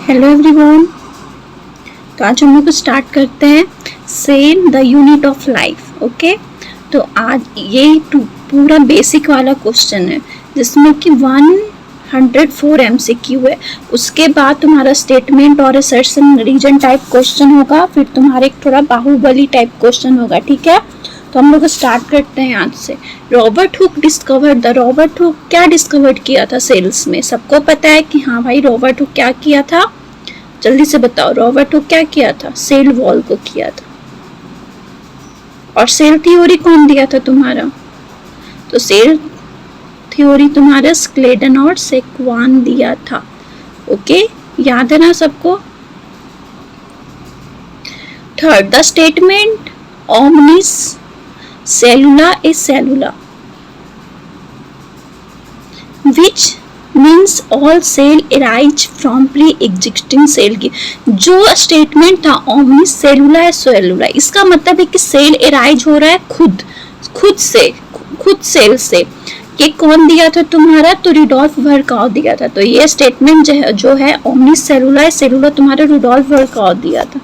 Hello everyone. तो आज हम लोग स्टार्ट करते हैं cell the unit of life. Okay, तो आज ये पूरा बेसिक वाला क्वेश्चन है जिसमें कि 104 MCQ है। उसके बाद तुम्हारा स्टेटमेंट और असर्शन रीजन टाइप क्वेश्चन होगा, फिर तुम्हारे एक थोड़ा बाहुबली टाइप क्वेश्चन होगा। ठीक है, तो हम लोग स्टार्ट करते हैं आज से। Robert Hooke discovered the Robert Hooke क्या डिस्कवर्ड किया था सेल्स में? सबको पता है कि हाँ भाई रॉबर्ट हुक क्या किया था, जल्दी से बताओ। रॉबर्ट हुक क्या किया था? सेल वॉल को किया था। और सेल थ्योरी कौन दिया था तुम्हारा? तो सेल थ्योरी तुम्हारा स्क्लेडन और सेक्वान दिया था। ओके, याद है ना सबको? Third, the statement omnis cellula is cellula which means all cell arise from pre-existing cell की जो स्टेटमेंट था omnis cellula is cellula, इसका मतलब है कि सेल एराइज हो रहा है खुद सेल से। ये कौन दिया था तुम्हारा? तो रुडोल्फ वर्काउ दिया था। तो ये स्टेटमेंट जो है omnis cellula is cellula तुम्हारा रुडोल्फ वर्काउ दिया था।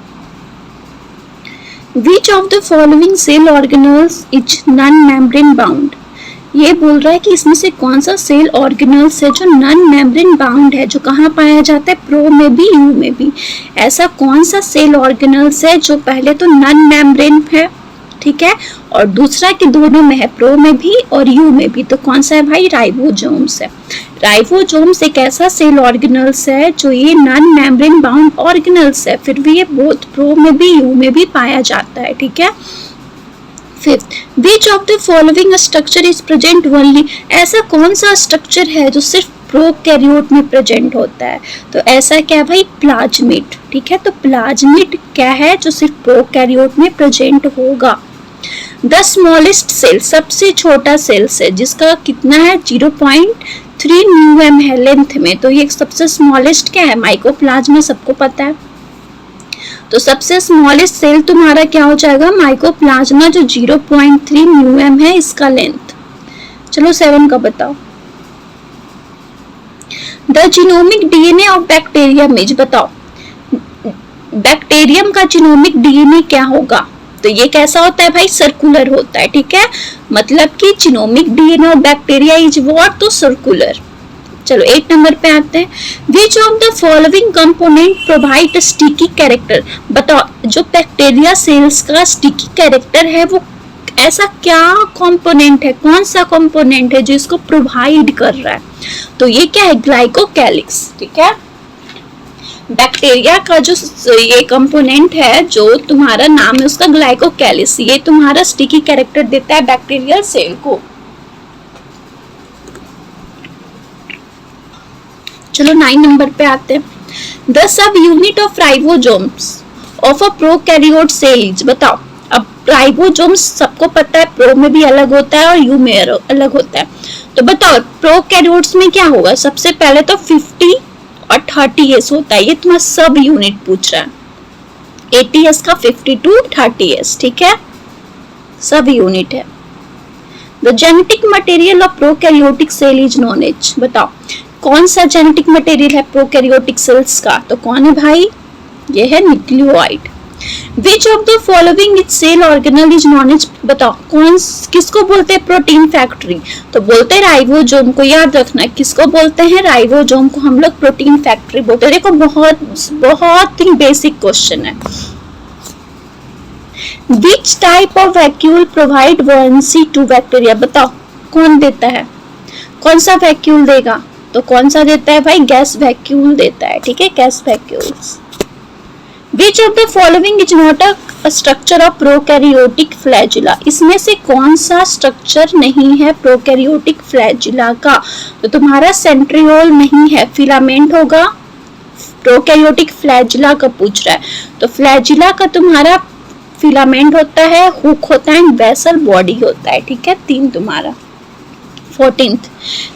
Which of the following cell organelles is non-membrane bound? ये बोल रहा है कि इसमें से कौन सा सेल ऑर्गेनल्स है जो नॉन मेम्ब्रेन बाउंड है, जो कहाँ पाया जाता है? प्रो में भी, यू में भी। ऐसा कौन सा सेल ऑर्गेनल्स है जो पहले तो नॉन मेम्ब्रेन है, ठीक है, और दूसरा कि दोनों में है, प्रो में भी और यू में भी। तो कौन सा है भाई? राइबोसोम्स है। राइबोसोम्स एक ऐसा सेल ऑर्गेनल्स है जो ये नॉन मेम्ब्रेन बाउंड ऑर्गेनल्स है, फिर भी ये बोथ प्रो में भी यू में भी पाया जाता है। ठीक है। Fifth, which of the following structure is present only? ऐसा कौन सा स्ट्रक्चर है जो सिर्फ प्रोकैरियोट में प्रेजेंट होता है? तो ऐसा क्या है भाई? प्लाज्मिड। ठीक है, तो प्लाज्मिड क्या है जो सिर्फ प्रोकैरियोट में प्रेजेंट होगा। द स्मॉलेस्ट सेल सबसे छोटा सेल है जिसका कितना है? 0.3 μm है लेंथ में। तो ये सबसे स्मॉलेस्ट क्या है? माइकोप्लाज्मा, सबको पता है। तो सबसे स्मॉलेस्ट सेल तुम्हारा क्या हो जाएगा? माइकोप्लाज्मा, जो 0.3 μm है इसका लेंथ। चलो 7 का बताओ। The genomic DNA of bacterium is, बताओ बैक्टीरियम का जीनोमिक डीएनए क्या होगा? तो ये कैसा होता है भाई? सर्कुलर होता है। ठीक है, मतलब कि genomic DNA of bacteria is what? तो सर्कुलर। चलो 8 नंबर पे आते हैं। विच of the following component provide sticky character? बताओ जो बैक्टीरिया सेल्स का स्टिकी कैरेक्टर है वो ऐसा क्या कंपोनेंट है, कौन सा कंपोनेंट है जो इसको प्रोवाइड कर रहा है? तो ये क्या है? ग्लाइकोकैलिक्स। ठीक है, बैक्टीरिया का जो ये कंपोनेंट है जो तुम्हारा नाम है उसका ग्लाइकोकैलिस, ये तुम्हारा स्टिकी कैरेक्टर देता है बैक्टीरियल सेल को। चलो 9 नंबर पे आते हैं। The sub unit of ribosomes of a prokaryote cell, बताओ। अब राइबोसोम्स सबको पता है प्रो में भी अलग होता है और यू में अलग होता है। तो बताओ प्रोकैरियोट्स में क्या होगा? सबसे पहले तो 50 और 30S होता है। ये तुम्हारा सब यूनिट पूछ रहा है। 80S का 50 to 30S। ठीक है, सब यूनिट है। The genetic material of prokaryotic cell is known as, बताओ कौन सा जेनेटिक मटेरियल है प्रोकैरियोटिक सेल्स का? तो कौन है भाई? ये है nucleoid. Which of the following is cell organelle is known as, बताओ कौन किसको बोलते हैं? Protein factory. तो बोलते हैं राइबोसोम को, याद रखना। किसको बोलते हैं? राइबोसोम को हम लोग प्रोटीन फैक्ट्री बोलते हैं। देखो बहुत ही बेसिक क्वेश्चन है। Which type of vacuole provide buoyancy to bacteria? बताओ कौन देता है? कौन सा वैक्यूल देगा? तो कौन सा देता है भाई? गैस वैक्यूल देता है। ठीक है, gas vacuoles. Which of the following is not a structure of prokaryotic flagella? इसमें से कौन सा स्ट्रक्चर नहीं है प्रोकैरियोटिक फ्लैजिला का? तो तुम्हारा सेंट्रियोल नहीं है, फिलामेंट होगा। प्रोकैरियोटिक फ्लैजिला का पूछ रहा है, तो फ्लैजिला का तुम्हारा फिलामेंट होता है, हुक होता है, वेसल बॉडी होता है। ठीक है, 3 तुम्हारा। 14th,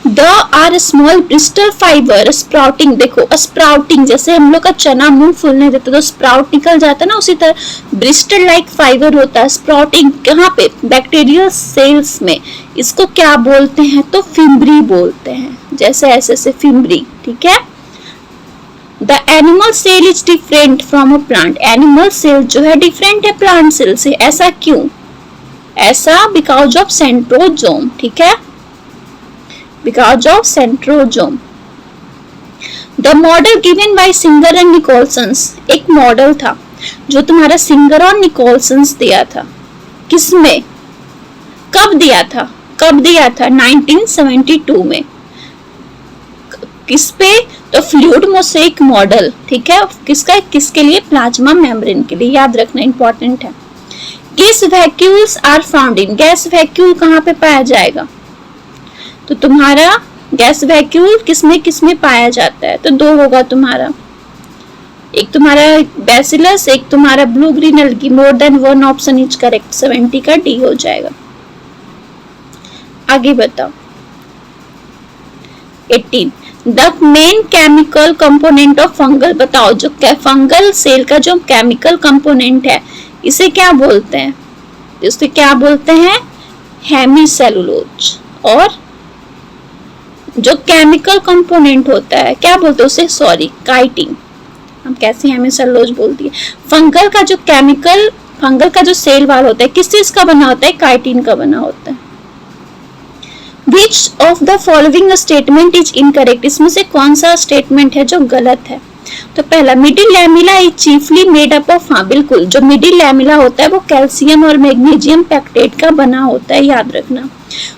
the are small bristle fibre sprouting. देखो स्प्राउटिंग जैसे हम लोग का चना मुंह फूलने देते तो स्प्राउट निकल जाता है ना, उसी तरह ब्रिस्टल लाइक फाइबर होता है। स्प्राउटिंग कहाँ पे? बैक्टीरियल सेल्स में। इसको क्या बोलते हैं? तो फिम्ब्री बोलते हैं, जैसे ऐसे फिम्ब्री। ठीक है, the animal cell is different from a plant, animal cell जो है डिफरेंट है प्लांट सेल से, ऐसा क्यों? ऐसा बिकॉज ऑफ सेंट्रोजोम, ठीक है, because of centrosome. The model given by Singer and Nicolsons, एक मॉडल था जो तुम्हारा सिंगर और निकोलसन्स दिया था, किसमें, कब दिया था, कब दिया था? 1972 में। किस पे? तो फ्लूइड मोसेक मॉडल, ठीक है, किसका, किसके लिए? प्लाज्मा मेम्ब्रेन के लिए, याद रखना इंपॉर्टेंट है। Gas vacuoles are found in, gas vacuole कहाँ पे पाया जाएगा? तो तुम्हारा गैस वैक्यूल किसमें किसमें पाया जाता है? तो दो होगा तुम्हारा, एक तुम्हारा बैसिलस, एक तुम्हारा blue green algae, more than one option is correct, 70 का डी हो जाएगा। आगे बताओ 18, the main chemical component of fungal, बताओ जो फंगल सेल का जो केमिकल कंपोनेंट है इसे क्या बोलते हैं? इससे क्या बोलते हैं? हेमीसेलुलोज। और जो केमिकल कंपोनेंट होता है क्या बोलते हैं उसे? Sorry, chitin. हम कैसे हेमीसेलुलोज बोलती है? फंगल का जो केमिकल, फंगल का जो सेल वाल होता है किस चीज का बना होता है? काइटिन का बना होता है। Which of the following statement is incorrect, इसमें से कौन सा स्टेटमेंट है जो गलत है? तो पहला, middle lamella is chiefly made up of, हाँ बिल्कुल, जो मिडिल लैमिला होता है वो कैल्शियम और मैग्नीशियम पैक्टेट का बना होता है, याद रखना।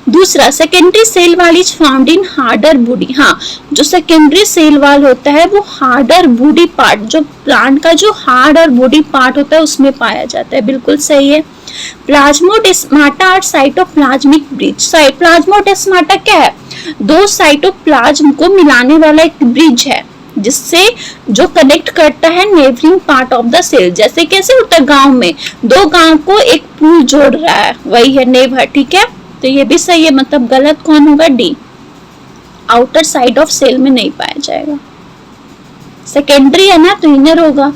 दूसरा, secondary cell wall is found in harder body, हाँ जो सेकेंडरी सेल वाल होता है वो हार्डर बॉडी पार्ट, जो प्लांट का जो हार्ड और बॉडी पार्ट होता है उसमें पाया जाता है, बिल्कुल सही है। प्लाज्मोडेस्माटा और साइटोप्लाज्मिक ब्रिज, प्लाज्मोडेस्माटा क्या है? दो साइटोप्लाज्म को मिलाने वाला एक ब्रिज है जिससे जो कनेक्ट करता है neighbouring part of the cell, जैसे कैसे होता है गांव में, दो गांव को एक पुल जोड़ रहा है, वही है नेबर, ठीक है। तो ये भी सही है, मतलब गलत कौन होगा? D, outer side of cell में नहीं पाया जाएगा, सेकेंडरी है ना तो इनर होगा।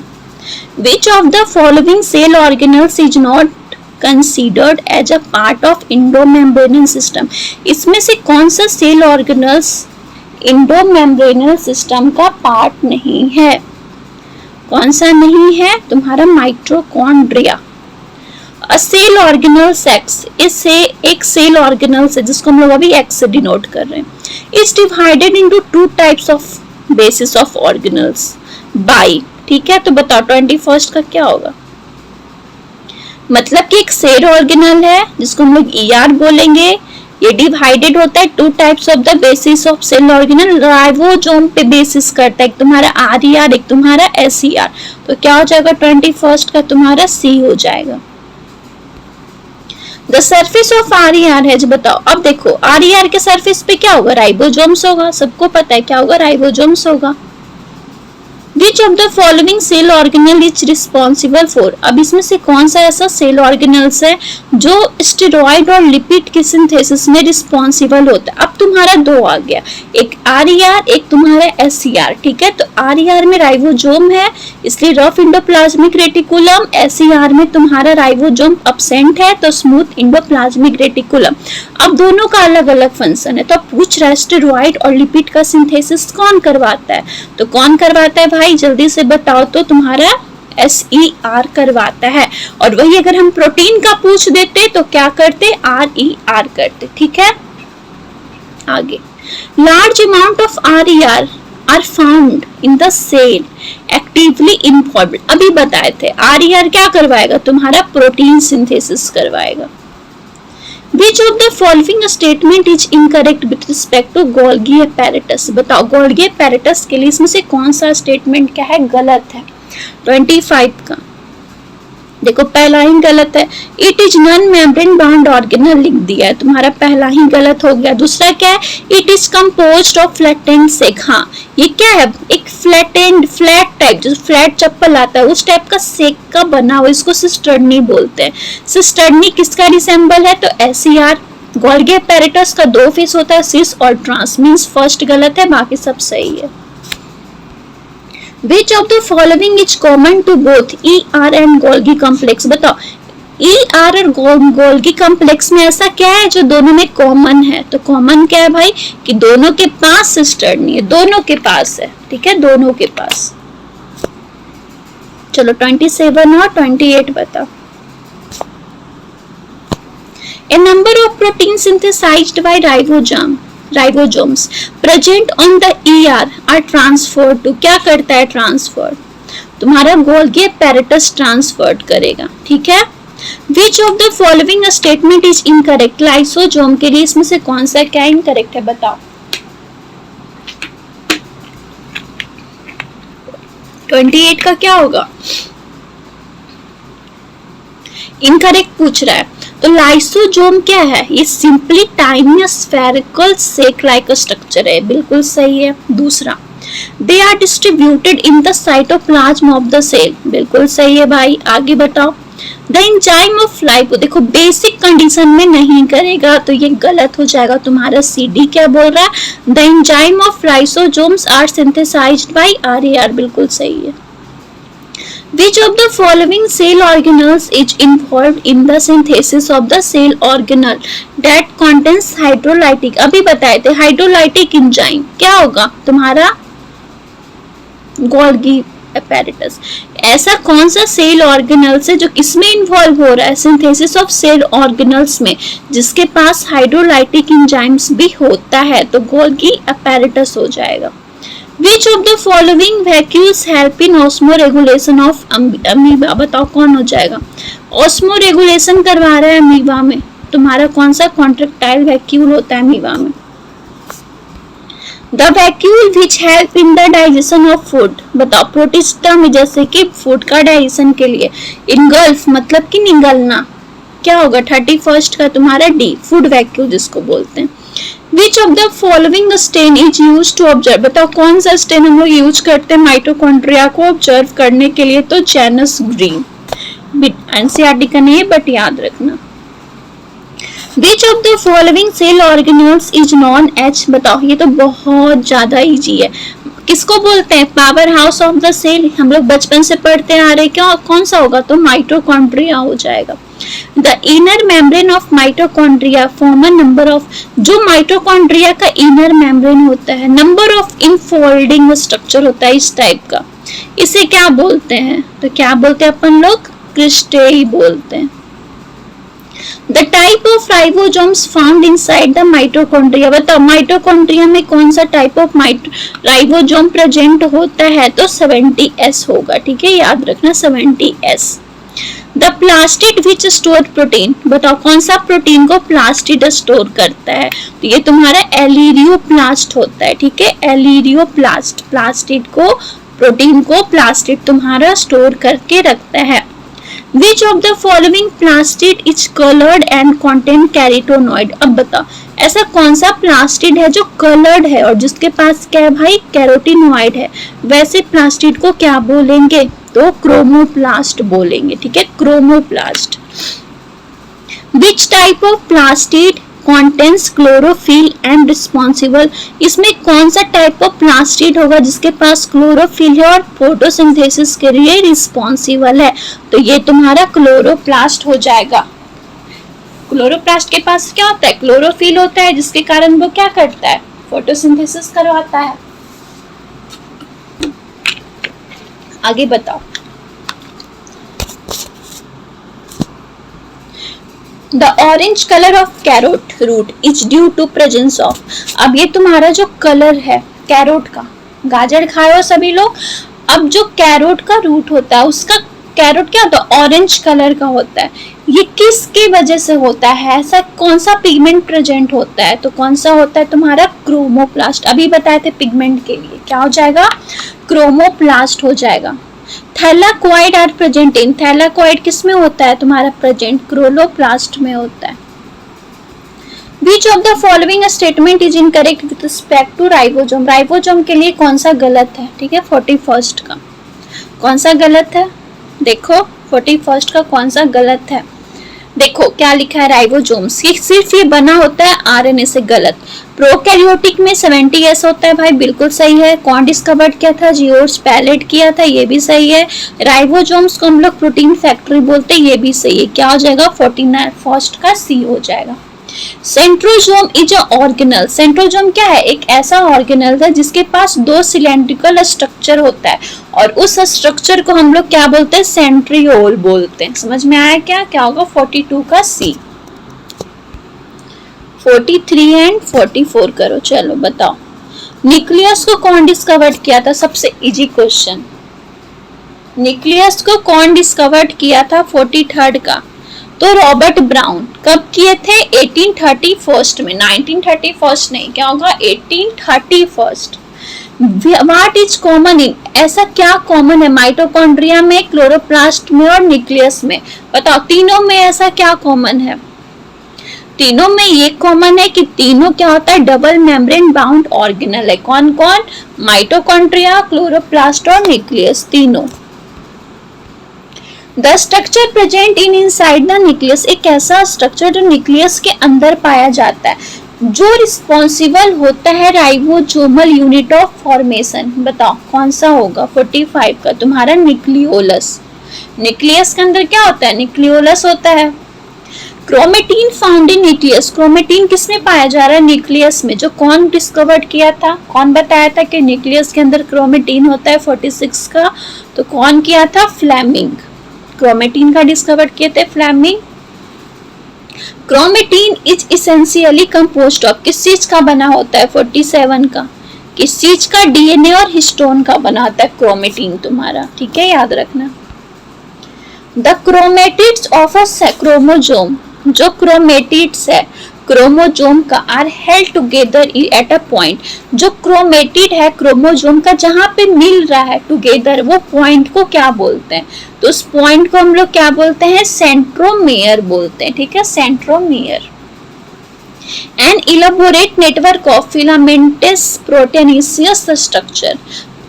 Which of the following cell organelles is not considered as a part of endomembranous system, इसमें से कौन सा सेल ऑर्गेनल्स इंडोमेम्ब्रेनस सिस्टम का पार्ट नहीं है? कौन सा नहीं है? तुम्हारा माइटोकॉन्ड्रिया। अ सेल ऑर्गेनल सेक्स, इससे एक सेल ऑर्गेनल है जिसको हम लोग अभी एक्स से डिनोट कर रहे हैं, is divided into two types of basis of organelles by, ठीक है। तो बताओ 21st का क्या होगा? मतलब कि एक सेल ऑर्गेनल है जिसको हम लोग ईआर बोलेंगे, ये डिवाइडेड होता है two types of the basis of cell organelle, ribosome पे बेसिस करता है, एक तुम्हारा आरईआर एक तुम्हारा एसईआर। तो क्या हो जाएगा 21st का? तुम्हारा सी हो जाएगा। द सरफेस ऑफ आरईआर है, बताओ। अब देखो आरईआर के सरफेस पे क्या होगा? राइबोसोम्स होगा, सबको पता है क्या होगा? राइबोसोम्स होगा। Which of the following cell organelle is responsible for, अब इसमें से कौन सा ऐसा सेल ऑर्गेनल्स है जो स्टेरॉइड और लिपिड के सिंथेसिस में रिस्पॉन्सिबल होता है? अब तुम्हारा दो आ गया, एक आरईआर एक तुम्हारा एसईआर, ठीक है। तो आरईआर में राइबोसोम है इसलिए रफ इंडोप्लाज्मिक रेटिकुलम, एसईआर में तुम्हारा राइबोसोम अब्सेंट है तो स्मूथ इंडोप्लाज्मिक रेटिकुलम। अब दोनों का अलग अलग फंक्शन है, तो पूछ रहा है स्टेरॉइड और लिपिड का सिंथेसिस कौन करवाता है? तो कौन करवाता है भाई? जल्दी से बताओ। तो तुम्हारा एसईआर करवाता है। और वही अगर हम प्रोटीन का पूछ देते तो क्या करते? आरईआर करते, ठीक है। आगे, large amount of RER are found in the cell actively involved, अभी बताए थे। आरईआर क्या करवाएगा? तुम्हारा प्रोटीन सिंथेसिस करवाएगा। Which of the following statement is incorrect with respect to Golgi apparatus, बताओ Golgi apparatus के लिए इसमें से कौन सा स्टेटमेंट क्या है? गलत है। 25 का देखो पहला ही गलत है, it is non membrane bound organelle लिख दिया है, तुम्हारा पहला ही गलत हो गया। दूसरा क्या है? It is composed of flattened sac, हाँ ये क्या है? एक फ्लैटेंड फ्लैट टाइप, जो फ्लैट चप्पल आता है उस टाइप का सेक का बना हुआ, इसको सिस्टर्नी बोलते हैं। सिस्टर्नी किसका रिसेंबल है? तो एसईआर। गोल्गी एपैरेटस का दो फेस होता है, सिस और ट्रांस, मींस फर्स्ट गलत है, बाकी सब सही है। Which of the following is common to both ER and Golgi complex, बताओ ER और गोल्गी कॉम्प्लेक्स में ऐसा क्या है जो दोनों में कॉमन है? तो कॉमन क्या है भाई कि दोनों के पास सिस्टर नहीं है, दोनों के पास है, ठीक है, दोनों के पास। चलो 27 और 28 बताओ। A number of proteins synthesized by ribosomes present on the ER are transferred to, क्या करता है ट्रांसफर? तुम्हारा गोल्गी apparatus ट्रांसफर करेगा, ठीक है। Which of the following statement is incorrect? Lysosome के लिए इसमें से कौन सा क्या इनकरेक्ट है बताओ। 28 का क्या होगा? इनकरेक्ट पूछ रहा है। तो लाइसोसोम क्या है? ये simply tiny spherical sac like structure है, बिल्कुल सही है। दूसरा, they are distributed in the cytoplasm of the cell, बिल्कुल सही है भाई। आगे बताओ। द एंजाइम ऑफ लाइपो, देखो बेसिक कंडीशन में नहीं करेगा तो ये गलत हो जाएगा तुम्हारा। CD क्या बोल रहा है? The enzyme of lysosomes are synthesised by RAR, बिल्कुल सही है। Which of the following cell organelles is involved in the synthesis of the cell organelle that contains hydrolytic? अभी बताए थे हाइड्रोलाइटिक एंजाइम क्या होगा तुम्हारा? Golgi apparatus। ऐसा कौन सा सेल ऑर्गेनल्स है जो किसमें इन्वॉल्व हो रहा है? सिंथेसिस ऑफ सेल ऑर्गेनल्स में, जिसके पास हाइड्रोलाइटिक एंजाइम्स भी होता है, तो गोल्गी apparatus हो जाएगा। Which of the following vacuoles help in osmoregulation of amoeba? बताओ कौन हो जाएगा? osmoregulation करवा रहा है अमीबा में, तुम्हारा कौन सा कॉन्ट्रेक्टाइल वैक्यूल होता है अमीबा में? The vacuole which help in the digestion of food, बताओ प्रोटिस्टा में, जैसे कि फूड का डाइजेशन के लिए। इनगल्फ मतलब कि निगलना, क्या होगा 31st का तुम्हारा D, फूड वैक्यूल जिसको बोलते हैं। Which of the following stain is used to observe? बताओ कौन सा स्टेन हम लोग यूज करते हैं माइटोकॉन्ड्रिया को ऑब्जर्व करने के लिए? तो जेनस ग्रीन। NCERT का नहीं है बट याद रखना। Which of the following cell organelles is known as? बताओ, ये तो बहुत ज्यादा इजी है। किसको बोलते हैं? Power house of the cell, हम लोग बचपन से पढ़ते आ रहे, क्या कौन सा होगा? तो माइटोकॉन्ड्रिया हो जाएगा। The inner membrane of mitochondria form a number of, जो माइटोकॉन्ड्रिया का इनर मेम्ब्रेन होता है, नंबर ऑफ इनफोल्डिंग स्ट्रक्चर होता है इस टाइप का, इसे क्या बोलते हैं? तो क्या बोलते हैं अपन लोग? क्रिस्टेई बोलते हैं। The type of ribosomes found inside the mitochondria, बताओ माइटोकॉन्ड्रिया में कौन सा टाइप ऑफ राइबोसोम प्रेजेंट होता है? तो 70S होगा, ठीक है, याद रखना 70S। The plastid which store protein, बताओ कौन सा प्रोटीन को प्लास्टिड स्टोर करता है? तो ये तुम्हारा एलिरियोप्लास्ट होता है, ठीक है, एलिरियोप्लास्ट। प्लास्टिड को, प्रोटीन को प्लास्टिड तुम्हारा स्टोर करके रखता है। Which of the following plastid is colored and contain carotenoid? अब बताओ ऐसा कौन सा प्लास्टिड है जो कलर्ड है और जिसके पास क्या है भाई? कैरोटिनॉइड है। वैसे प्लास्टिड को क्या बोलेंगे? तो क्रोमोप्लास्ट बोलेंगे, ठीक है, chromoplast. Which type of plastid contains chlorophyll and responsible? इसमें कौन सा टाइप ऑफ प्लास्टिड होगा जिसके पास क्लोरोफिल है और फोटोसिंथेसिस के लिए रिस्पॉन्सिबल है? तो ये तुम्हारा क्लोरोप्लास्ट हो जाएगा। क्लोरोप्लास्ट के पास क्या होता है? क्लोरोफिल होता है, जिसके कारण वो क्या करता है? फोटोसिंथेसिस करवाता है। आगे बताओ। The orange color of carrot root is due to presence of, अब ये तुम्हारा जो कलर है कैरोट का, गाजर खाए हो सभी लोग, अब जो कैरोट का रूट होता है उसका कैरोट क्या होता है? ऑरेंज कलर का होता है। ये किसकी वजह से होता है? ऐसा कौन सा पिगमेंट प्रेजेंट होता है? तो कौन सा होता है तुम्हारा? क्रोमोप्लास्ट। अभी बताए थे पिगमेंट के लिए क्या हो जाएगा? क्रोमोप्लास्ट हो जाएगा। थैलाकोइड आर प्रेजेंट इन, थैलाकोइड किस में होता है तुम्हारा प्रेजेंट? क्लोरोप्लास्ट में होता है। Which of the following statement is incorrect with respect to ribosome? Ribosome के लिए कौन सा गलत है? ठीक है, 41st का कौन सा गलत है? देखो 41st का कौन सा गलत है? देखो क्या लिखा है राइबोसोम, सिर्फ ये बना होता है RNA से, गलत। प्रोकैरियोटिक में 70s होता है भाई, बिल्कुल सही है। कौन डिस्कवर्ड किया था? जियोर्ज पैलेट किया था, ये भी सही है। राइबोसोम्स को हम लोग प्रोटीन फैक्ट्री बोलते हैं, ये भी सही है। क्या हो जाएगा? 49 फर्स्ट का सी हो जाएगा। Centrosome is a organelle. Centrosome क्या है? एक ऐसा ऑर्गेनल है जिसके पास दो सिलेंड्रिकल स्ट्रक्चर होता है और उस स्ट्रक्चर को हम लोग क्या बोलते हैं? सेंट्रियोल बोलते हैं। समझ में आया क्या? क्या होगा? 42 का सी। 43 एंड 44 करो। चलो बताओ, न्यूक्लियस को कौन डिस्कवर्ड किया था? सबसे इजी क्वेश्चन। न्यूक्लियस को कौन डिस्कवर्ड किया था 43rd का? तो रॉबर्ट ब्राउन। कब किए थे? 1831 में। 1931 नहीं, क्या होगा? 1831। What is common in? ऐसा क्या कॉमन है माइटोकॉन्ड्रिया में, क्लोरोप्लास्ट में और न्यूक्लियस में? बताओ, तीनों में ऐसा क्या कॉमन है? तीनों में ये कॉमन है कि तीनों क्या होता है? डबल मेम्ब्रेन बाउंड ऑर्गेनल है। कौन कौन? माइटोकॉन्ड्रिया, क्लोरोप्लास्ट और न्यूक्लियस, तीनों। The structure present in inside the nucleus. एक ऐसा स्ट्रक्चर जो न्यूक्लियस के अंदर पाया जाता है जो रिस्पॉन्सिबल होता है राइबोसोमल यूनिट ऑफ फॉर्मेशन। बताओ कौन सा होगा? 45 का तुम्हारा न्यूक्लियोलस। न्यूक्लियस के अंदर क्या होता है? न्यूक्लियोलस होता है। Chromatin found in nucleus. Chromatin किसमें पाया जा रहा है? न्यूक्लियस में। जो कौन डिस्कवर्ड किया था? कौन बताया था कि न्यूक्लियस के अंदर क्रोमेटिन होता है 46 का? तो कौन किया था? फ्लेमिंग। क्रोमेटिन का डिस्कवर किए थे Fleming. Chromatin is essentially composed of, किस चीज का बना होता है? 47 का। किस चीज का? डीएनए और हिस्टोन का बना होता है क्रोमेटिन तुम्हारा, ठीक है, याद रखना। The chromatids of a chromosome. जो क्रोमेटिड्स है क्रोमोसोम का are held together at a point. जो क्रोमेटिड है क्रोमोसोम का जहां पे मिल रहा है टुगेदर, वो पॉइंट को क्या बोलते हैं? तो उस पॉइंट को हम लोग क्या बोलते हैं? सेंट्रोमेयर बोलते हैं, ठीक है, centromere. An elaborate network of filamentous proteinaceous structure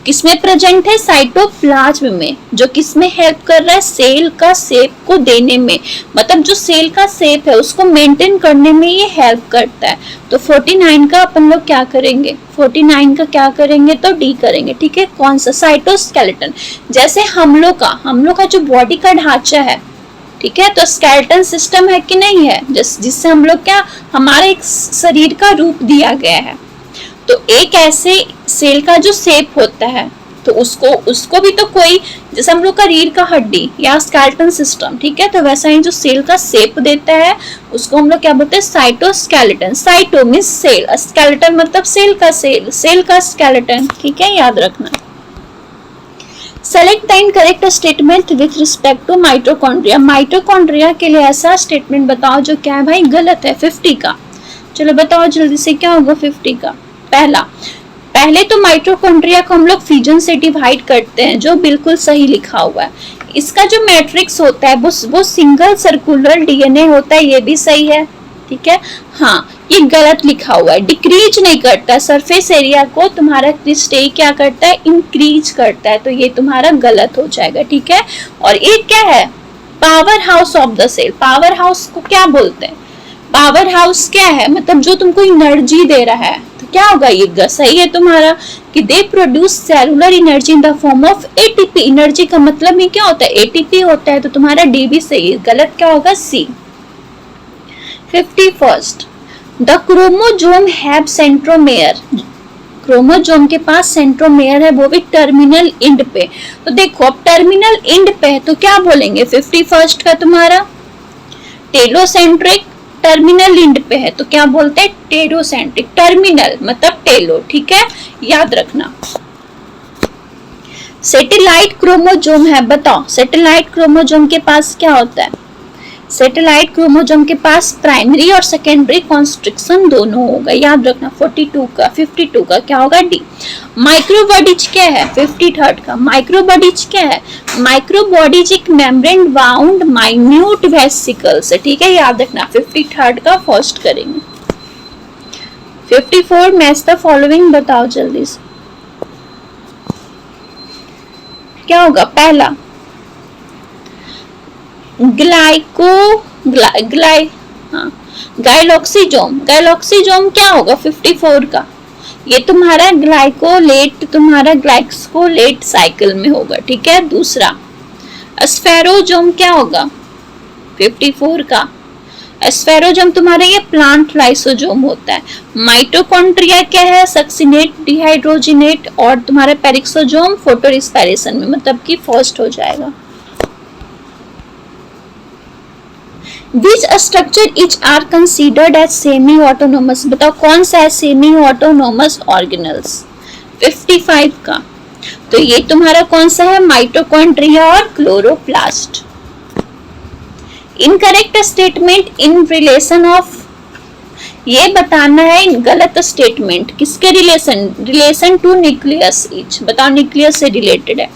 किसमें प्रेजेंट है? साइटोप्लाज्म में। जो किसमें हेल्प कर रहा है? सेल का शेप को देने में, मतलब जो सेल का शेप है उसको मेंटेन करने में ये हेल्प करता है। तो 49 का अपन लोग क्या करेंगे? 49 का क्या करेंगे? तो डी करेंगे, ठीक है। कौन सा? साइटोस्केलेटन। जैसे हम लोग का जो बॉडी का ढांचा है, ठीक है, तो स्केलेटन सिस्टम है कि नहीं है, जिससे हम लोग क्या, हमारे एक शरीर का रूप दिया गया है। तो एक ऐसे सेल का जो शेप होता है, तो उसको भी तो कोई, जैसे हम लोग का रीढ़ का हड्डी या स्केलेटन सिस्टम, ठीक है, तो वैसा ही जो सेल का शेप देता है उसको हम लोग क्या बोलते हैं? Cytoskeleton. Cyto means cell, skeleton मतलब सेल का सेल, सेल का स्केलेटन, ठीक है, याद रखना। Select the incorrect statement with respect to mitochondria. Mitochondria के लिए ऐसा स्टेटमेंट बताओ जो क्या है भाई? गलत है। 50 का। चलो बताओ जल्दी से, क्या होगा 50 का? पहले तो माइटोकॉन्ड्रिया को हम लोग फिजन से डिवाइड करते हैं, जो बिल्कुल सही लिखा हुआ है। इसका जो मैट्रिक्स होता है वो सिंगल सर्कुलर डीएनए होता है, ये भी सही है, ठीक है। हाँ, ये गलत लिखा हुआ है। डिक्रीज नहीं करता सरफेस एरिया को, तुम्हारा क्रिस्टे क्या करता है? इंक्रीज करता है, तो ये तुम्हारा गलत हो जाएगा, ठीक है। और एक क्या है? Power house of the cell. Power house को क्या बोलते हैं? पावर हाउस क्या है? मतलब जो तुमको एनर्जी दे रहा है, तो क्या होगा? ये सही है तुम्हारा कि they produce cellular energy in the form of ATP. Energy का मतलब ही क्या होता है? एटीपी होता है, तो तुम्हारा डी भी सही है। गलत क्या होगा? सी। 51st, the chromosome have centromere. Chromosome के पास सेंट्रोमेयर है, वो भी टर्मिनल एंड पे। तो देखो अब टर्मिनल एंड पे है तो क्या बोलेंगे? 51st का तुम्हारा टेलोसेंट्रिक। टर्मिनल एंड पे है तो क्या बोलते हैं? टेरोसेंट्रिक। टर्मिनल मतलब टेलो, ठीक है, याद रखना। सैटेलाइट क्रोमोसोम है, बताओ सैटेलाइट क्रोमोसोम के पास क्या होता है? सैटेलाइट क्रोमोसोम के पास प्राइमरी और सेकेंडरी कॉन्स्ट्रिक्शन दोनों होगा, याद रखना। 42 का 52 का क्या होगा? डी। माइक्रोबॉडीज क्या है? 53rd का। माइक्रोबॉडीज क्या है? माइक्रोबॉडीज एक मेम्ब्रेन बाउंड माइन्यूट वेसिकल्स है, ठीक है, याद रखना। 53rd का फर्स्ट करेंगे। 54 मैच द फॉलोइंग, बताओ जल्दी से क्या होगा? पहला गायलॉक्सिजोम, गायलॉक्सिजोम क्या होगा 54 का, ये तुम्हारा ग्लाइकोलेट, तुम्हारा ग्लाइकोलेट साइकिल में होगा, ठीक है। दूसरा एस्फेरोजोम क्या होगा 54 का, एस्फेरोजोम तुम्हारा ये प्लांट लाइसोजोम होता है। माइटोकॉन्ड्रिया क्या है सक्सिनेट डिहाइड्रोजिनेट, और तुम्हारा पेरिक्सोजोम फोटोरिस्पायरेशन में, मतलब कि फर्स्ट हो जाएगा। Which structure each are considered as semi-autonomous, बताओ कौन सा है semi-autonomous organelles 55 का, तो ये तुम्हारा कौन सा है माइटोकॉन्ड्रिया और chloroplast. Incorrect statement in relation of, ये बताना है गलत स्टेटमेंट किसके रिलेशन टू न्यूक्लियस ईच, बताओ न्यूक्लियस से रिलेटेड है।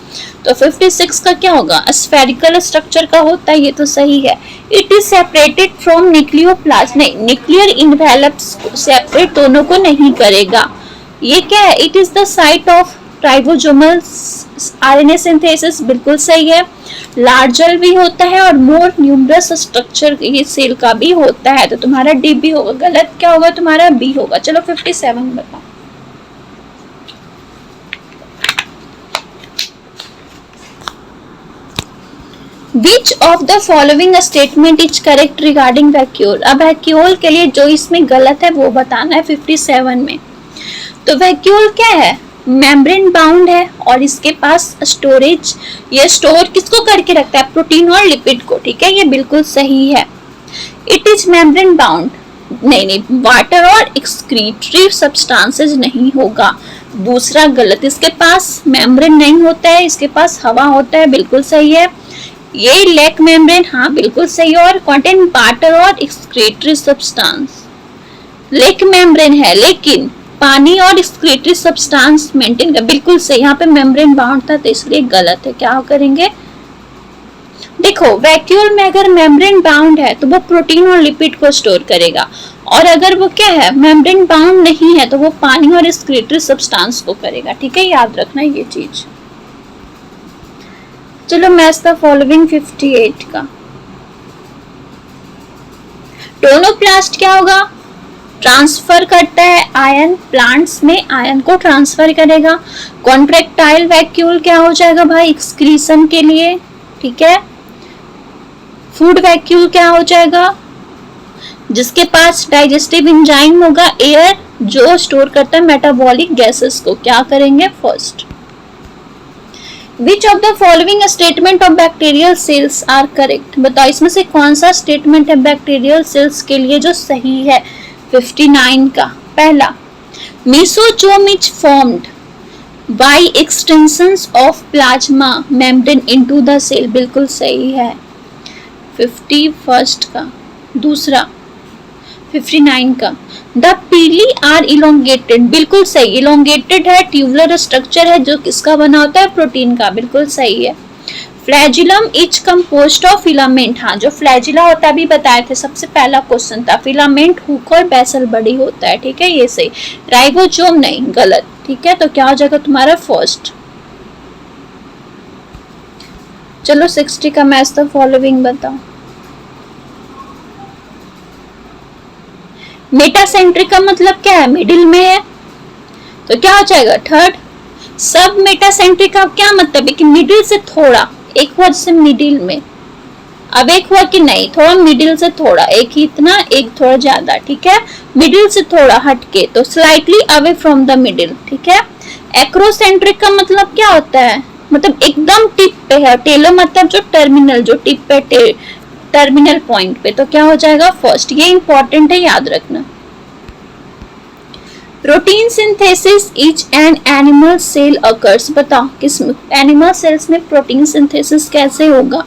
तो 56 का क्या होगा स्फेरिकल स्ट्रक्चर का होता है, ये तो सही है। इट इज सेपरेटेड फ्रॉम न्यूक्लियोप्लास्ट, नहीं न्यूक्लियर इनवेलप्स सेपरेट दोनों को नहीं करेगा। ये क्या है it is the site of ribosomal RNA synthesis, बिल्कुल सही है। लार्जर भी होता है और मोर न्यूमरस स्ट्रक्चर ये सेल का भी होता है, तो तुम्हारा डी भी होगा। गलत क्या होगा तुम्हारा बी होगा। चलो 57 बताओ। Which of the following statement is correct regarding vacuole? अब वैक्यूल के लिए जो इसमें गलत है वो बताना है 57 में। तो वैक्यूल क्या है मेम्ब्रेन बाउंड है और इसके पास स्टोरेज, ये स्टोर किसको करके रखता है प्रोटीन और लिपिड को, ठीक है, ये बिल्कुल सही है। इट इज मेम्ब्रेन बाउंड, नहीं वाटर और एक्सक्रीटरी सब्सटेंसेस नहीं होगा। दूसरा गलत, इसके पास मेम्ब्रेन नहीं होता है, इसके पास हवा होता है, बिल्कुल सही है। ये लेक मेम्ब्रेन, हाँ बिल्कुल सही। और कंटेन वाटर और एक्सक्रीटरी सब्सटेंस, लेक मेम्ब्रेन है लेकिन पानी और एक्सक्रीटरी सब्सटेंस मेंटेन कर, बिल्कुल सही। यहाँ पे मेम्ब्रेन बाउंड था तो इसलिए गलत है। क्या करेंगे देखो वैक्यूल में अगर मेम्ब्रेन बाउंड है तो वो प्रोटीन और लिपिड को स्टोर करेगा, और अगर वो क्या है मेम्ब्रेन बाउंड नहीं है तो वो पानी और एक्सक्रीटरी सब्सटेंस को करेगा, ठीक है, याद रखना ये चीज। चलो मैच द फॉलोइंग 58 का। टोनोप्लास्ट क्या होगा ट्रांसफर करता है आयन, प्लांट्स में आयन को ट्रांसफर करेगा। कॉन्ट्रैक्टाइल वैक्यूल क्या हो जाएगा भाई एक्सक्रीशन के लिए, ठीक है। फूड वैक्यूल क्या हो जाएगा जिसके पास डाइजेस्टिव एंजाइम होगा, एयर जो स्टोर करता है मेटाबॉलिक गैसेस को, क्या करेंगे first. Which of the following statement of bacterial cells are correct? बताओ इसमें से कौन सा स्टेटमेंट है बैक्टीरियल सेल्स के लिए जो सही है 59 का। पहला mesosome is formed by extensions of plasma membrane into the cell, बिल्कुल सही है 51 का। दूसरा 59 का द पीली आर इलोंगेटेड, बिल्कुल सही, इलोंगेटेड है, ट्यूबुलर स्ट्रक्चर है जो किसका बना होता है प्रोटीन का, बिल्कुल सही है। Flagellum is composed of filament, हाँ जो फ्लैजिला होता है अभी बताए थे, सबसे पहला क्वेश्चन था। फिलामेंट हुक और बेसल बड़ी होता है, ठीक है, ये सही। राइबोसोम नहीं, गलत, ठीक है, तो क्या हो जाएगा तुम्हारा फर्स्ट। चलो 60 का मैच द फॉलोइंग बताओ। मेटासेंट्रिक का मतलब क्या है मिडिल में है, तो क्या हो जाएगा थर्ड। सब मेटासेंट्रिक का क्या मतलब है कि मिडिल से थोड़ा, एक हुआ जैसे मिडिल में, अब एक हुआ कि नहीं थोड़ा मिडिल से थोड़ा, एक ही इतना एक थोड़ा ज्यादा, ठीक है, मिडिल से थोड़ा हटके, तो slightly away from the middle, ठीक है। एक्रोसेंट्रिक का मतलब क्या होता है, मतलब एकदम टिप पे है, टेलो मतलब जो टर्मिनल, जो टिप पे टर्मिनल पॉइंट पे, तो क्या हो जाएगा फर्स्ट। ये इंपॉर्टेंट है, याद रखना। Protein synthesis each an animal cell occurs, बताओ किस एनिमल सेल्स में प्रोटीन सिंथेसिस कैसे होगा,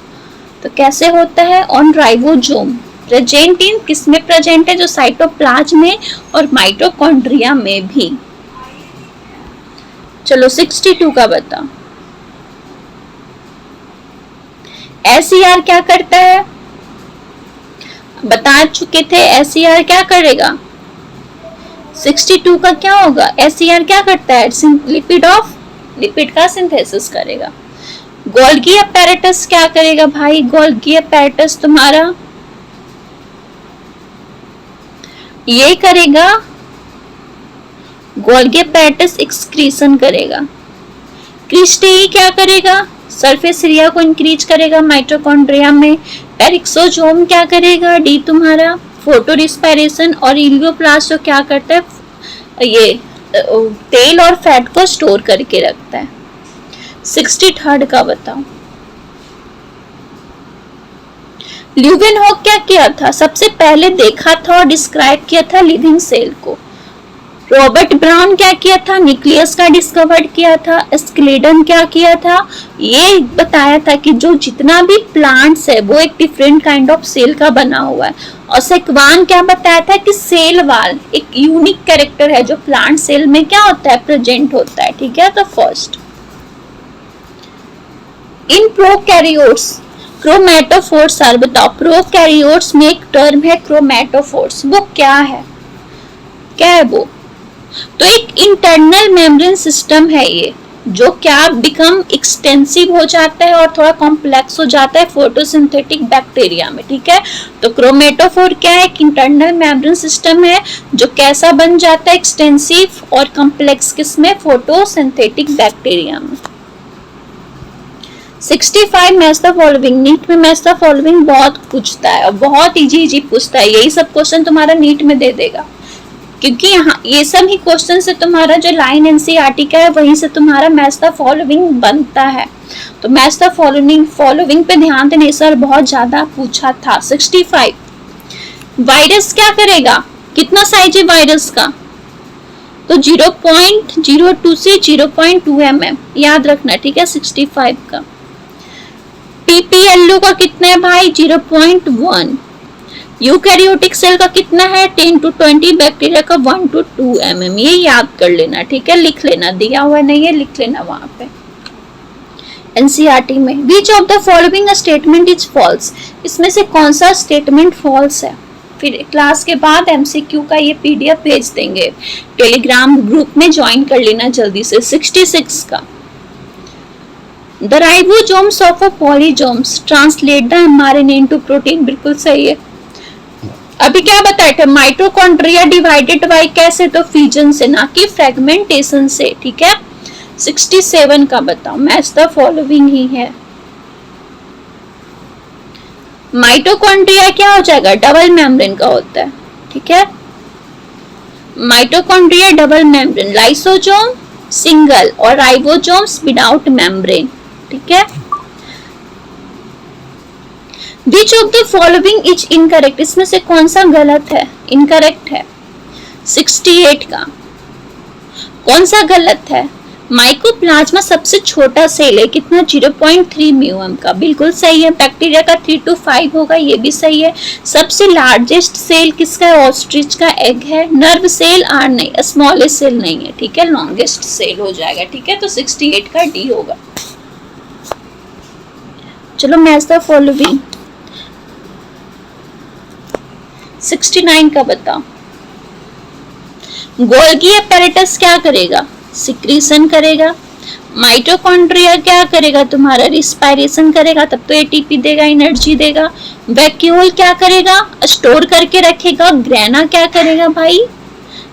तो कैसे होता है ऑन राइबोसोम। प्रेजेंट इन किस में प्रेजेंट है, जो साइटोप्लाज्म में और माइटोकॉन्ड्रिया में भी। चलो 62 का बताओ। एसईआर क्या करता है, बता चुके थे एसईआर क्या करेगा। 62 का क्या होगा, एसईआर क्या करता है लिपिड का सिंथेसिस करेगा। गोल्गी अपैरेटस क्या करेगा भाई, गोल्गी अपैरेटस तुम्हारा ये करेगा गोल्गी एपैरेटस एक्सक्रीशन करेगा। क्रिस्टेई क्या करेगा? सरफेस एरिया को इंक्रीज करेगा माइटोकॉन्ड्रिया में। पेरिक्सोसोम क्या करेगा? डी तुम्हारा फोटो रिस्पायरेशन। और इलियोप्लास्ट जो क्या करता है, ये तेल और फैट को स्टोर करके रखता है। 63rd का बताओ। ल्यूवेनहॉक क्या किया था? सबसे पहले देखा था और डिस्क्राइब किया था लिविंग सेल को। रॉबर्ट ब्राउन क्या किया था? न्यूक्लियस का डिस्कवर किया था। स्केलेटन क्या किया था? ये बताया था कि जो जितना भी प्लांट्स है वो एक डिफरेंट काइंड ऑफ सेल का बना हुआ है। और सेक्वान क्या बताया था कि सेल वाल एक यूनिक कैरेक्टर है जो प्लांट सेल में क्या होता है, प्रेजेंट होता है। ठीक है, तो first in prokaryotes chromatophores are. बताओ, प्रोकैरियोट्स में एक टर्म है क्रोमैटोफोर्स, वो क्या है? क्या है वो? तो एक इंटरनल मेम्ब्रेन सिस्टम है ये, जो क्या बिकम एक्सटेंसिव हो जाता है और थोड़ा कॉम्प्लेक्स हो जाता है फोटोसिंथेटिक बैक्टीरिया में। ठीक है, तो क्रोमेटोफोर क्या है? एक इंटरनल मेम्ब्रेन सिस्टम है जो कैसा बन जाता है, एक्सटेंसिव और कॉम्प्लेक्स, किसमें? फोटोसिंथेटिक बैक्टीरिया में। 65 मैच द फॉलोइंग। नीट में मैच द फॉलोइंग बहुत पूछता है और बहुत इजी पूछता है। यही सब क्वेश्चन तुम्हारा नीट में दे देगा, क्योंकि यहाँ ये सब ही क्वेश्चन से तुम्हारा जो लाइन एनसीईआरटी का है वहीं से तुम्हारा मैच द फॉलोइंग बनता है। तो मैच द फॉलोइंग पे ध्यान देने सर बहुत ज्यादा पूछा था। 65 वायरस क्या करेगा? कितना साइज है वायरस का? तो 0.02 से 0.2 mm याद रखना। ठीक है, 65 का। पीपीएलयू का कितना है भाई? 0.1। यूकैरियोटिक सेल का कितना है? 10 to 20। बैक्टीरिया का 1 to 2 mm। ये याद कर लेना। ठीक है, लिख लेना, दिया हुआ नहीं है, लिख लेना वहां पे एनसीईआरटी में। Which of the following statement is false. इसमें से कौन सा स्टेटमेंट फॉल्स है? फिर क्लास के बाद एमसीक्यू का ये पीडीएफ भेज देंगे, टेलीग्राम ग्रुप में ज्वाइन कर लेना जल्दी से। 66 का the ribosomes of a polysomes translate the mRNA into protein. बिल्कुल सही है। अभी क्या बताया था? माइटोकॉन्ड्रिया डिवाइडेड बाय कैसे? तो फिजन से, ना कि फ्रेगमेंटेशन से। ठीक है, 67 का बताओ। मैच द फॉलोइंग ही है। माइटोकॉन्ड्रिया क्या हो जाएगा? डबल मेम्ब्रेन का होता है। ठीक है, mitochondria double membrane, lysosome single और राइबोसोम्स विदाउट मेम्ब्रेन। ठीक है, Which of the following is incorrect? इसमें से कौन सा गलत है, इनकरेक्ट है? 68 का कौन सा गलत है? माइकोप्लाज्मा सबसे छोटा सेल है, कितना? 0.3 म्यूएम का। बिल्कुल सही है। बैक्टीरिया का 3 to 5 होगा, ये भी सही है। सबसे लार्जेस्ट सेल किसका है? ऑस्ट्रिच का एग है। नर्व सेल आर नहीं, स्मॉलेस्ट सेल नहीं है। ठीक है, लॉन्गेस्ट सेल हो जाएगा। ठीक है, तो 68 का डी होगा। चलो मैच द फॉलोइंग। 69 का बताओ। गोल्गी एपैरेटस क्या करेगा? सिक्रीशन करेगा। माइटोकॉन्ड्रिया क्या करेगा? तुम्हारा रिस्पायरेशन करेगा, तब तो एटीपी देगा, एनर्जी देगा। वैक्यूल क्या करेगा? स्टोर करके रखेगा। ग्रेना क्या करेगा भाई?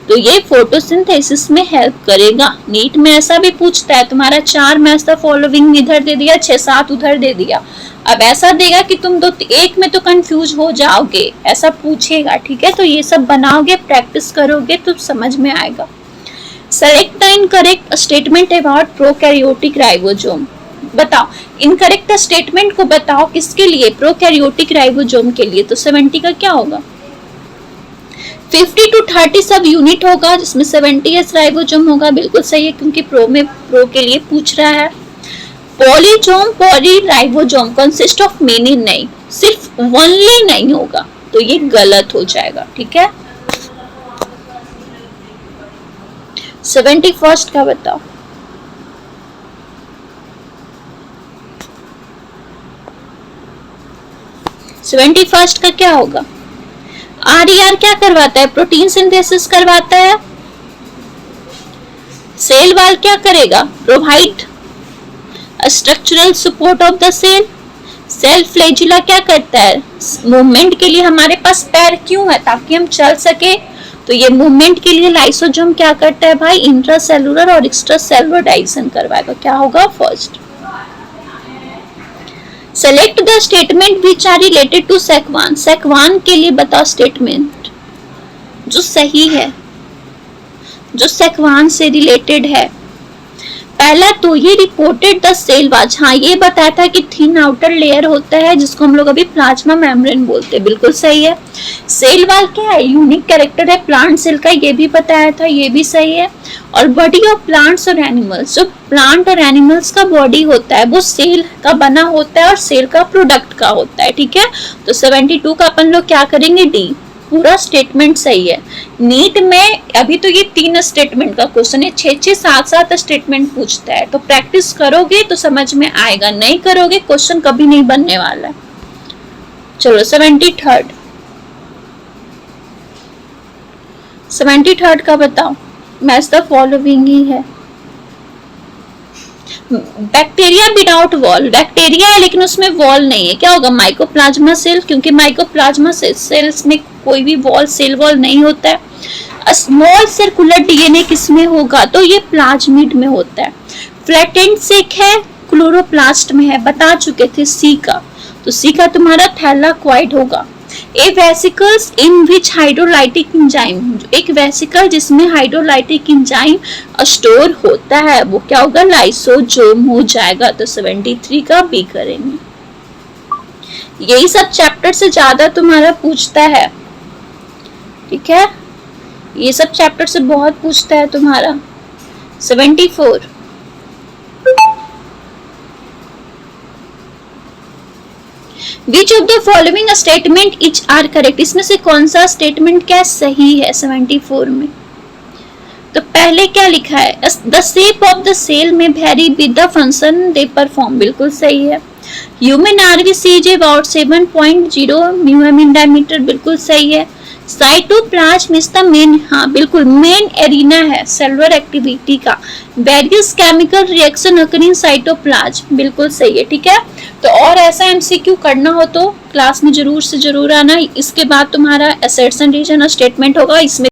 तो ये फोटोसिंथेसिस में हेल्प करेगा। नीट में ऐसा भी पूछता है, तुम्हारा 4 मैच द फॉलोइंग इधर दे दिया, 6-7 उधर दे दिया। अब ऐसा देगा कि तुम दो एक में तो कंफ्यूज हो जाओगे, ऐसा पूछेगा। ठीक है, तो ये सब बनाओगे, प्रैक्टिस करोगे तो समझ में आएगा। Select the incorrect statement about prokaryotic ribosome. बताओ इनकरेक्ट स्टेटमेंट को बताओ, किसके लिए? प्रोकैरियोटिक राइबोसोम के लिए। तो 70 का क्या होगा? 50 to 30 सब यूनिट होगा, जिसमें 70s राइबोसोम होगा। बिल्कुल सही है, क्योंकि प्रो के लिए पूछ रहा है। पॉलीजोम पॉलीराइबोसोम कंसिस्ट ऑफ मेनी नहीं, सिर्फ ओनली नहीं होगा, तो ये गलत हो जाएगा। ठीक है, 71st का बताओ। सेवेंटी फर्स्ट का क्या होगा? आरईआर क्या करवाता है? प्रोटीन सिंथेसिस करवाता है। सेल वाल क्या करेगा? Provide structural support of the cell. Cell flagella क्या करता है? मूवमेंट के लिए हमारे पास पैर क्यों है? ताकि हम चल सके तो ये मूवमेंट के लिए लाइसोसोम क्या करता है भाई, इंट्रासेलुलर और एक्स्ट्रासेलुलर डाइजेशन करवाएगा। क्या होगा first. Select the statement which are related to सेक1। सेक1 के लिए बताओ स्टेटमेंट जो सही है, जो सेक1 से रिलेटेड है। पहला तो ये रिपोर्टेड द सेल वाज, हाँ ये बताया था कि थिन आउटर लेयर होता है जिसको हम लोग अभी प्लाज्मा मेम्ब्रेन बोलते हैं, बिल्कुल सही है। सेल वॉल क्या है, यूनिक कैरेक्टर है प्लांट सेल का, ये भी बताया था, ये भी सही है। और बॉडी ऑफ प्लांट्स और एनिमल्स, जो प्लांट और एनिमल्स का बॉडी होता है वो सेल का बना होता है और सेल का प्रोडक्ट का होता है, ठीक है। तो 72 का अपन लोग क्या करेंगे, डी। पूरा स्टेटमेंट सही है। नीट में अभी तो ये 3 स्टेटमेंट का क्वेश्चन है, 6-6, 7-7 स्टेटमेंट पूछता है, तो प्रैक्टिस करोगे तो समझ में आएगा, नहीं करोगे क्वेश्चन कभी नहीं बनने वाला है। चलो 73rd का बताओ, मैच द फॉलोइंग ही है। बैक्टीरिया विदाउट वॉल, बैक्टीरिया है लेकिन उसमें वॉल नहीं है, क्या होगा, माइकोप्लाज्मा सेल, क्योंकि माइकोप्लाज्मा सेल्स में कोई भी वॉल, सेल वॉल नहीं होता है। स्मॉल सर्कुलर डीएनए किसमें होगा, तो ये प्लाज्मिड में होता है। फ्लैटेंड सेक है, क्लोरोप्लास्ट में है, बता चुके थे सी का, तो सी का तुम्हारा थैलाक्वाइड होगा। ए वेसिकल्स इन विच हाइड्रोलाइटिक एंजाइम, एक वेसिकल जिसमें हाइड्रोलाइटिक एंजाइम स्टोर होता है वो क्या होगा, लाइसोसोम हो जाएगा। तो 73 का बी करेंगे। यही सब चैप्टर से ज्यादा तुम्हारा पूछता है, ठीक है, ये सब चैप्टर से बहुत पूछता है तुम्हारा। 74 Which of the following statement each are correct, इसमें से कौन सा स्टेटमेंट क्या सही है 74 में। तो पहले क्या लिखा है, the shape of the cell may vary with the function they perform, बिल्कुल सही है। Human RBC is about 7.0 μm in diameter, बिल्कुल सही है। साइटोप्लाज्म इज द मेन, हाँ बिल्कुल मेन एरिना है सेलुलर एक्टिविटी का। Various chemical reaction occurring cytoplasm, बिल्कुल सही है, ठीक है। तो और ऐसा एमसीक्यू करना हो तो क्लास में जरूर से जरूर आना। इसके बाद तुम्हारा असर्शन रीजन और स्टेटमेंट होगा, इसमें